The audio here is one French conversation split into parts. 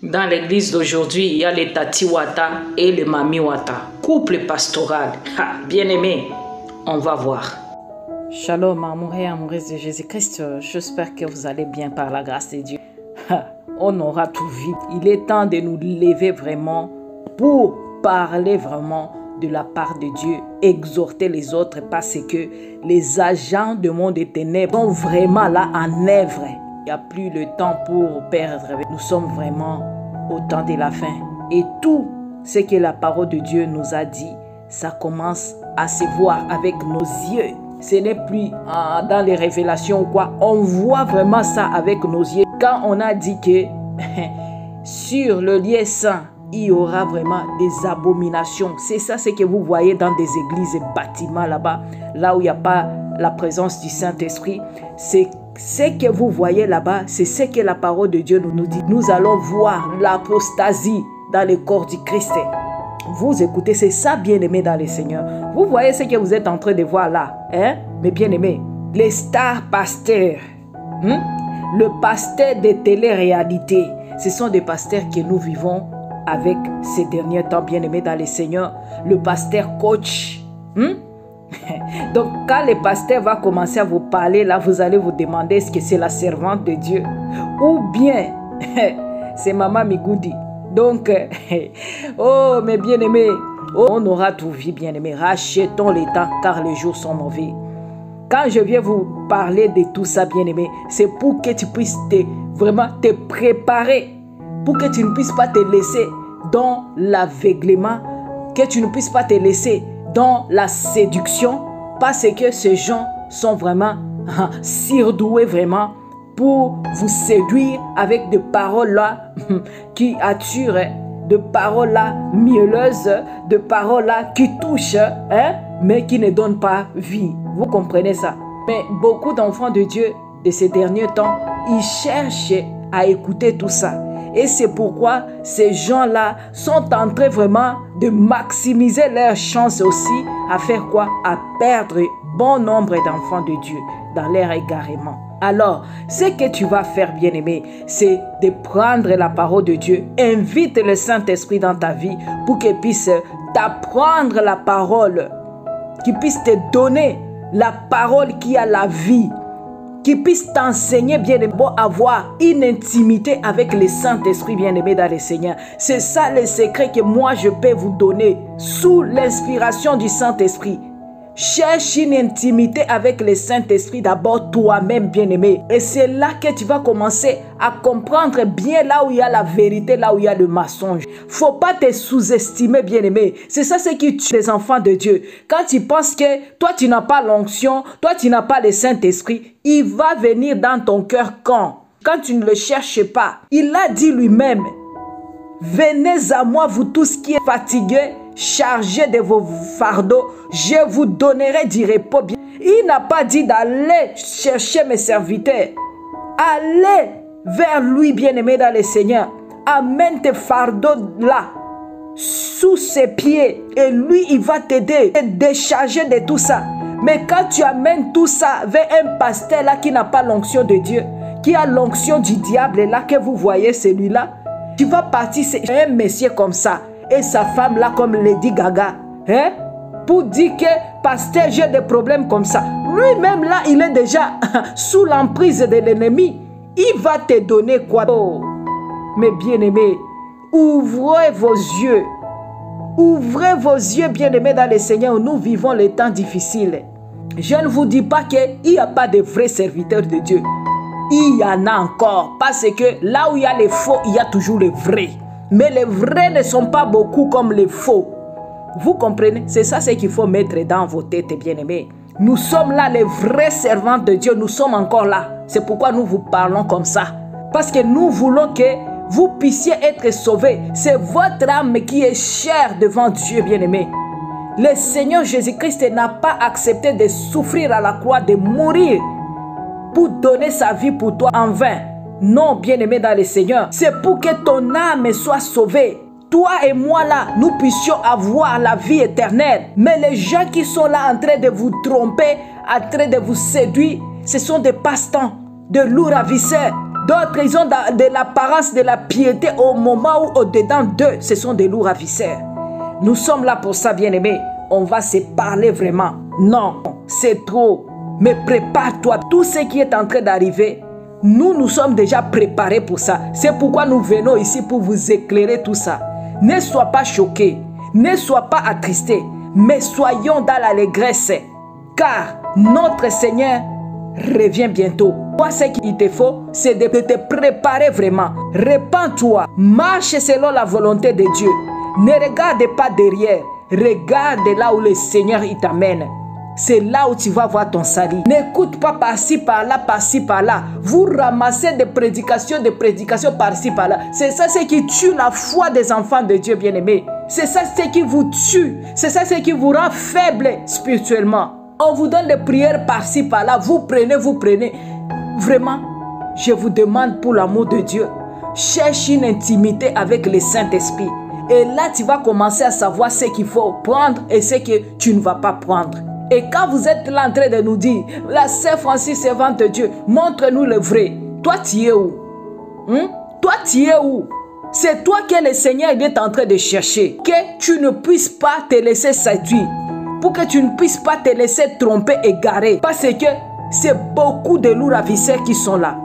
Dans l'église d'aujourd'hui, il y a les Tati Wata et les Mami Wata. Couple pastoral. Bien-aimé, on va voir. Shalom, amour et amoureuse de Jésus-Christ. J'espère que vous allez bien par la grâce de Dieu. On aura tout vite. Il est temps de nous lever vraiment pour parler vraiment de la part de Dieu, exhorter les autres parce que les agents du monde des ténèbres sont vraiment là en œuvre. Il n'y a plus le temps pour perdre. Nous sommes vraiment au temps de la fin. Et tout ce que la parole de Dieu nous a dit, ça commence à se voir avec nos yeux. Ce n'est plus dans les révélations ou quoi. On voit vraiment ça avec nos yeux. Quand on a dit que sur le lieu saint, il y aura vraiment des abominations. C'est ça ce que vous voyez dans des églises et bâtiments là-bas. Là où il n'y a pas la présence du Saint-Esprit. C'est ce que vous voyez là-bas. C'est ce que la parole de Dieu nous dit. Nous allons voir l'apostasie dans le corps du Christ. Vous écoutez, c'est ça, bien-aimé dans le Seigneur. Vous voyez ce que vous êtes en train de voir là, hein? Mais bien-aimé, les stars pasteurs, le pasteur de télé-réalité, ce sont des pasteurs que nous vivons avec ces derniers temps, bien-aimé dans le Seigneur. Le pasteur coach. Donc, quand le pasteur va commencer à vous parler, là, vous allez vous demander est-ce que c'est la servante de Dieu ou bien c'est Maman Migoudi. Donc, oh mes bien-aimés, on aura tout vu, bien-aimés. Rachetons les temps car les jours sont mauvais. Quand je viens vous parler de tout ça, bien-aimés, c'est pour que tu puisses vraiment te préparer, pour que tu ne puisses pas te laisser dans l'aveuglement, que tu ne puisses pas te laisser dans la séduction, parce que ces gens sont vraiment surdoués vraiment pour vous séduire avec des paroles là qui attirent, de paroles là mielleuses, de paroles là qui touchent, mais qui ne donnent pas vie. Vous comprenez ça? Mais beaucoup d'enfants de Dieu de ces derniers temps, ils cherchent à écouter tout ça. Et c'est pourquoi ces gens-là sont en train vraiment de maximiser leurs chances aussi à faire quoi? À perdre bon nombre d'enfants de Dieu dans leur égarement. Alors, ce que tu vas faire, bien-aimé, c'est de prendre la parole de Dieu. Invite le Saint-Esprit dans ta vie pour qu'il puisse t'apprendre la parole, qu'il puisse te donner la parole qui a la vie, qu'il puisse t'enseigner, bien-aimé, pour avoir une intimité avec le Saint-Esprit, bien-aimé dans le Seigneur. C'est ça le secret que moi je peux vous donner sous l'inspiration du Saint-Esprit. Cherche une intimité avec le Saint-Esprit d'abord toi-même, bien-aimé. Et c'est là que tu vas commencer à comprendre bien là où il y a la vérité, là où il y a le mensonge. Faut pas te sous-estimer, bien-aimé. C'est ça ce qui tue les enfants de Dieu. Quand tu penses que toi tu n'as pas l'onction, toi tu n'as pas le Saint-Esprit, il va venir dans ton cœur quand tu ne le cherches pas. Il a dit lui-même, venez à moi vous tous qui êtes fatigués, chargés de vos fardeaux, je vous donnerai du repos. Il n'a pas dit d'aller chercher mes serviteurs. Allez vers lui, bien-aimé dans le Seigneur. Amène tes fardeaux là, sous ses pieds. Et lui, il va t'aider à te décharger de tout ça. Mais quand tu amènes tout ça vers un pasteur là qui n'a pas l'onction de Dieu, qui a l'onction du diable là, que vous voyez celui-là, tu vas partir, c'est un monsieur comme ça. Et sa femme là comme Lady Gaga, pour dire que pasteur j'ai des problèmes comme ça. Lui-même là il est déjà sous l'emprise de l'ennemi. Il va te donner quoi? Oh, mes bien-aimés, ouvrez vos yeux. Ouvrez vos yeux, bien-aimés dans le Seigneur. Nous vivons les temps difficiles. Je ne vous dis pas qu'il n'y a pas de vrais serviteurs de Dieu. Il y en a encore. Parce que là où il y a les faux, il y a toujours les vrais. Mais les vrais ne sont pas beaucoup comme les faux. Vous comprenez? C'est ça ce qu'il faut mettre dans vos têtes, bien-aimés. Nous sommes là, les vrais servants de Dieu. Nous sommes encore là. C'est pourquoi nous vous parlons comme ça. Parce que nous voulons que vous puissiez être sauvés. C'est votre âme qui est chère devant Dieu, bien-aimé. Le Seigneur Jésus-Christ n'a pas accepté de souffrir à la croix, de mourir pour donner sa vie pour toi en vain. Non, bien-aimé dans le Seigneur, c'est pour que ton âme soit sauvée. Toi et moi là, nous puissions avoir la vie éternelle. Mais les gens qui sont là en train de vous tromper, en train de vous séduire, ce sont des passe-temps, de loups ravisseurs, D'autres, ils ont de l'apparence de la piété au moment où au-dedans d'eux, ce sont des loups ravisseurs. Nous sommes là pour ça, bien-aimés. On va se parler vraiment. Non, c'est trop. Mais prépare-toi. Tout ce qui est en train d'arriver, nous sommes déjà préparés pour ça. C'est pourquoi nous venons ici pour vous éclairer tout ça. Ne sois pas choqué. Ne sois pas attristé. Mais soyons dans l'allégresse. Car notre Seigneur revient bientôt. Toi, ce qu'il te faut, c'est de te préparer vraiment. Répands-toi. Marche selon la volonté de Dieu. Ne regarde pas derrière. Regarde là où le Seigneur t'amène. C'est là où tu vas voir ton salut. N'écoute pas par-ci, par-là, par-ci, par-là. Vous ramassez des prédications par-ci, par-là. C'est ça ce qui tue la foi des enfants de Dieu, bien-aimés. C'est ça ce qui vous tue. C'est ça ce qui vous rend faible spirituellement. On vous donne des prières par-ci, par-là. Vous prenez. Vraiment, je vous demande pour l'amour de Dieu, cherche une intimité avec le Saint-Esprit. Et là, tu vas commencer à savoir ce qu'il faut prendre et ce que tu ne vas pas prendre. Et quand vous êtes là en train de nous dire, la sœur Francis, servante de Dieu, montre-nous le vrai. Toi, tu es où? Toi, tu es où? C'est toi que le Seigneur est en train de chercher. Que tu ne puisses pas te laisser séduire. Pour que tu ne puisses pas te laisser tromper, égarer. Parce que c'est beaucoup de loups ravisseurs qui sont là.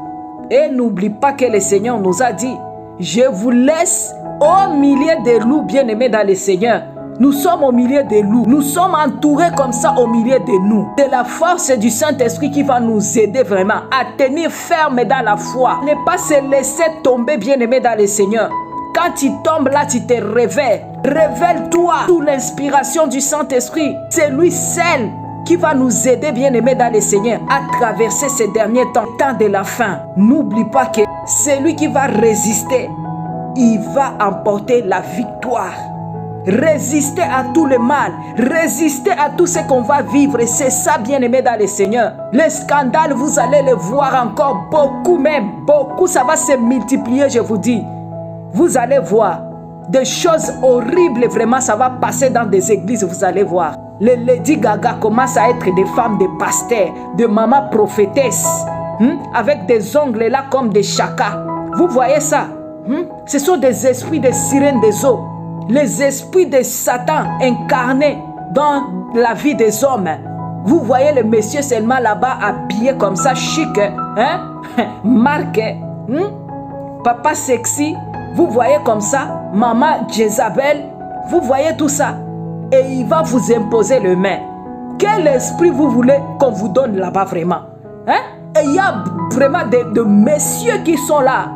Et n'oublie pas que le Seigneur nous a dit, je vous laisse au milieu des loups bien-aimés dans le Seigneur. Nous sommes au milieu des loups. Nous sommes entourés comme ça au milieu de nous. C'est la force du Saint-Esprit qui va nous aider vraiment à tenir ferme dans la foi. Ne pas se laisser tomber bien-aimé dans le Seigneur. Quand tu tombes là, tu te réveilles. Révèle-toi sous l'inspiration du Saint-Esprit. C'est lui seul qui va nous aider bien-aimé dans le Seigneur à traverser ces derniers temps de la fin. N'oublie pas que c'est lui qui va résister. Il va emporter la victoire. Résister à tout le mal, résister à tout ce qu'on va vivre. Et c'est ça, bien-aimé dans le Seigneur. Les scandales, vous allez les voir encore beaucoup même. Beaucoup, ça va se multiplier, je vous dis. Vous allez voir des choses horribles, vraiment, ça va passer dans des églises, vous allez voir. Les Lady Gaga commencent à être des femmes de pasteurs, de mamans prophétesses, avec des ongles là comme des chakas. Vous voyez ça? Ce sont des esprits de sirènes des eaux. Les esprits de Satan incarnés dans la vie des hommes. Vous voyez le monsieur seulement là-bas habillé comme ça, chic, marqué, papa sexy. Vous voyez comme ça, maman Jézabel. Vous voyez tout ça. Et il va vous imposer le main. Quel esprit vous voulez qu'on vous donne là-bas vraiment? Et il y a vraiment de messieurs qui sont là.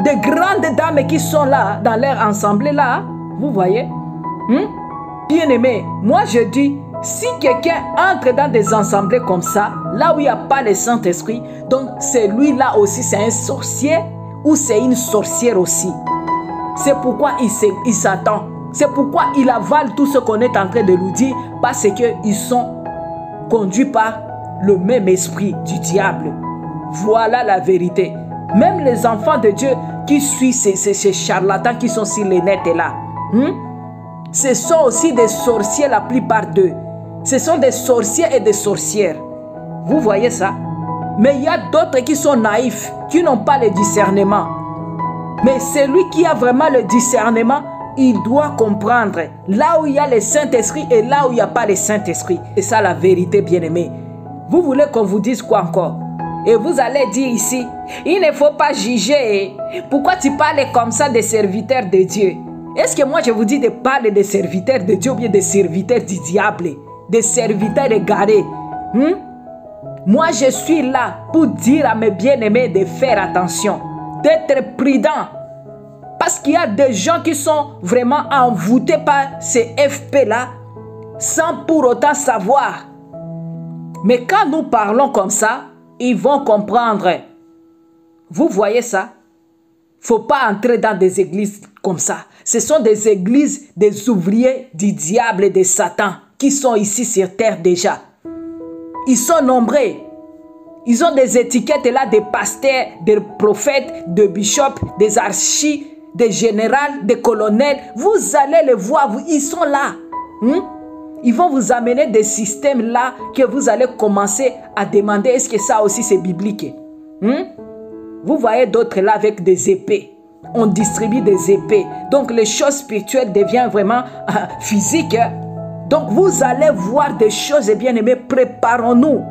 Des grandes dames qui sont là dans leur assemblée là. Vous voyez? Bien-aimé, moi je dis, si quelqu'un entre dans des assemblées comme ça, là où il n'y a pas le Saint-Esprit, donc celui-là aussi c'est un sorcier ou c'est une sorcière aussi. C'est pourquoi il s'attend. C'est pourquoi il avale tout ce qu'on est en train de nous dire, parce qu'ils sont conduits par le même esprit du diable. Voilà la vérité. Même les enfants de Dieu qui suivent ces charlatans qui sont sur les nets là, ce sont aussi des sorciers la plupart d'eux. Ce sont des sorciers et des sorcières. Vous voyez ça? Mais il y a d'autres qui sont naïfs, qui n'ont pas le discernement. Mais celui qui a vraiment le discernement, il doit comprendre là où il y a le Saint-Esprit et là où il n'y a pas le Saint-Esprit. C'est ça la vérité, bien-aimé. Vous voulez qu'on vous dise quoi encore? Et vous allez dire ici, il ne faut pas juger. Pourquoi tu parles comme ça des serviteurs de Dieu? Est-ce que moi je vous dis de parler des serviteurs de Dieu ou bien des serviteurs du diable? Des serviteurs égarés? Moi je suis là pour dire à mes bien-aimés de faire attention, d'être prudents. Parce qu'il y a des gens qui sont vraiment envoûtés par ces FP-là sans pour autant savoir. Mais quand nous parlons comme ça, ils vont comprendre. Vous voyez ça? Il ne faut pas entrer dans des églises comme ça. Ce sont des églises des ouvriers du diable et de Satan qui sont ici sur terre déjà. Ils sont nombreux. Ils ont des étiquettes là, des pasteurs, des prophètes, des bishops, des archis, des généraux, des colonels. Vous allez les voir, ils sont là. Ils vont vous amener des systèmes là que vous allez commencer à demander est-ce que ça aussi c'est biblique. Vous voyez d'autres là avec des épées. On distribue des épées. Donc les choses spirituelles deviennent vraiment physiques. Donc vous allez voir des choses, bien-aimés. Préparons-nous.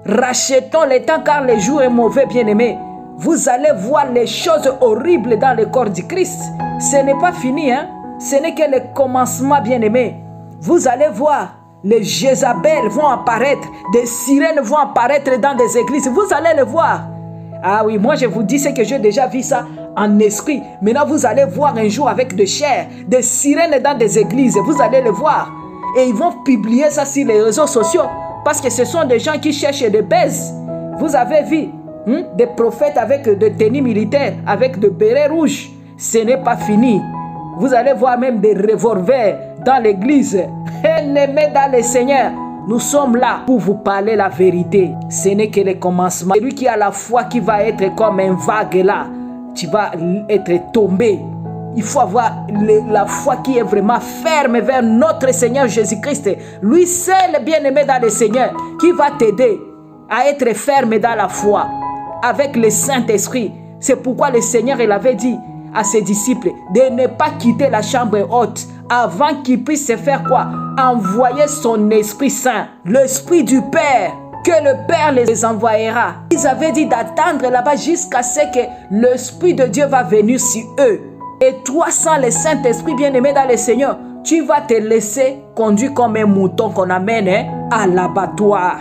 Rachetons le temps car le jour est mauvais, bien-aimés. Vous allez voir les choses horribles dans le corps du Christ. Ce n'est pas fini, hein? Ce n'est que le commencement, bien-aimés. Vous allez voir, les Jézabel vont apparaître, des sirènes vont apparaître dans des églises. Vous allez le voir. Ah oui, moi je vous dis ce que j'ai déjà vu ça en esprit. Maintenant vous allez voir un jour avec de chair, des sirènes dans des églises. Vous allez le voir. Et ils vont publier ça sur les réseaux sociaux. Parce que ce sont des gens qui cherchent des baises. Vous avez vu des prophètes avec des tenues militaires, avec des bérets rouges. Ce n'est pas fini. Vous allez voir même des revolvers dans l'église. Aimés dans le Seigneur, nous sommes là pour vous parler la vérité. Ce n'est que le commencement. Celui qui a la foi qui va être comme un vague là, tu vas être tombé. Il faut avoir la foi qui est vraiment ferme vers notre Seigneur Jésus-Christ. Lui seul, bien-aimé dans le Seigneur, qui va t'aider à être ferme dans la foi avec le Saint-Esprit. C'est pourquoi le Seigneur il avait dit à ses disciples de ne pas quitter la chambre haute avant qu'il puisse se faire quoi? Envoyer son Esprit Saint, l'Esprit du Père, que le Père les envoyera. Ils avaient dit d'attendre là-bas jusqu'à ce que l'Esprit de Dieu va venir sur eux. Et toi, sans le Saint-Esprit bien-aimé dans le Seigneur, tu vas te laisser conduire comme un mouton qu'on amène à l'abattoir.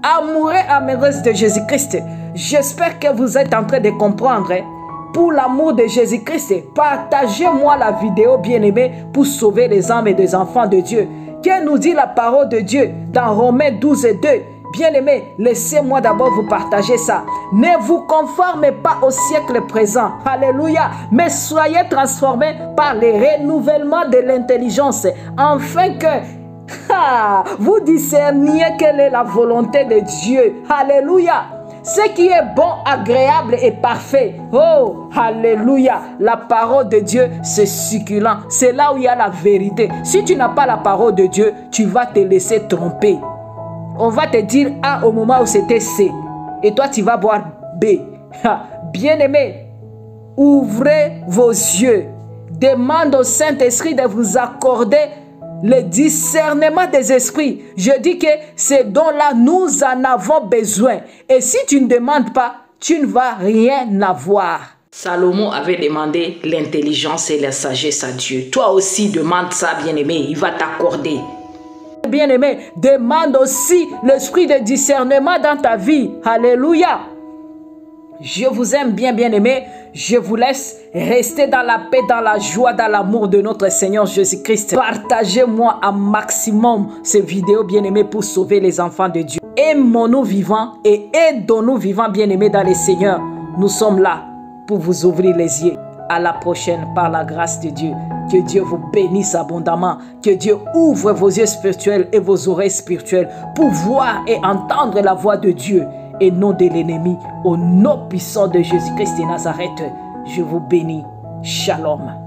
Amoureux, amoureuse de Jésus-Christ, j'espère que vous êtes en train de comprendre. Pour l'amour de Jésus-Christ, partagez-moi la vidéo bien-aimée pour sauver les âmes et des enfants de Dieu. Que nous dit la parole de Dieu dans Romains 12 et 2? Bien-aimés, laissez-moi d'abord vous partager ça. Ne vous conformez pas au siècle présent. Alléluia. Mais soyez transformés par le renouvellement de l'intelligence. Afin que vous discerniez quelle est la volonté de Dieu. Alléluia. Ce qui est bon, agréable et parfait. Oh, alléluia. La parole de Dieu, c'est succulent. C'est là où il y a la vérité. Si tu n'as pas la parole de Dieu, tu vas te laisser tromper. On va te dire A au moment où c'était C. Et toi, tu vas boire B. Bien-aimé, ouvrez vos yeux. Demande au Saint-Esprit de vous accorder le discernement des esprits. Je dis que ces dons-là, nous en avons besoin. Et si tu ne demandes pas, tu ne vas rien avoir. Salomon avait demandé l'intelligence et la sagesse à Dieu. Toi aussi, demande ça, bien-aimé. Il va t'accorder. Bien-aimé, demande aussi l'esprit de discernement dans ta vie. Alléluia. Je vous aime bien, bien-aimé. Je vous laisse rester dans la paix, dans la joie, dans l'amour de notre Seigneur Jésus-Christ. Partagez-moi un maximum ces vidéos, bien-aimés, pour sauver les enfants de Dieu. Aimons-nous vivants et aidons-nous vivants, bien-aimés, dans le Seigneur. Nous sommes là pour vous ouvrir les yeux. À la prochaine par la grâce de Dieu. Que Dieu vous bénisse abondamment. Que Dieu ouvre vos yeux spirituels et vos oreilles spirituelles pour voir et entendre la voix de Dieu et non de l'ennemi. Au nom puissant de Jésus-Christ de Nazareth, je vous bénis. Shalom.